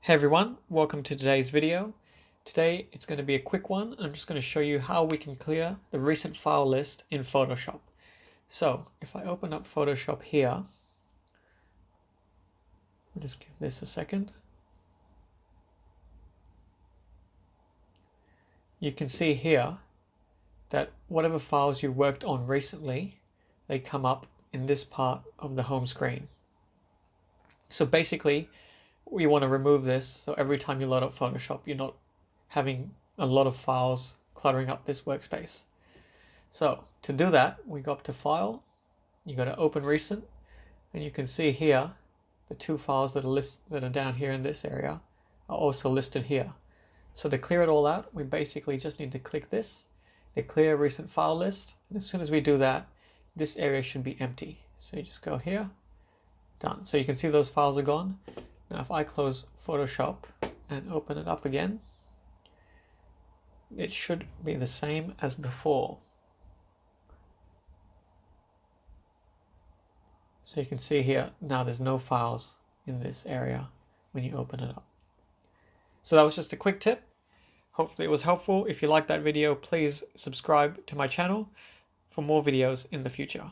Hey everyone, welcome to today's video. Today it's going to be a quick one. I'm just going to show you how we can clear the recent file list in Photoshop. So if I open up Photoshop here, we'll just give this a second. You can see here that whatever files you worked on recently, they come up in this part of the home screen. So basically, we want to remove this so every time you load up Photoshop, you're not having a lot of files cluttering up this workspace. So to do that, we go up to File, you go to Open Recent, and you can see here the two files that are down here in this area are also listed here. So to clear it all out, we basically just need to click this, the Clear Recent File List, and as soon as we do that, this area should be empty. So you just go here, done. So you can see those files are gone. Now if I close Photoshop and open it up again, it should be the same as before. So you can see here, now there's no files in this area when you open it up. So that was just a quick tip. Hopefully it was helpful. If you liked that video, please subscribe to my channel for more videos in the future.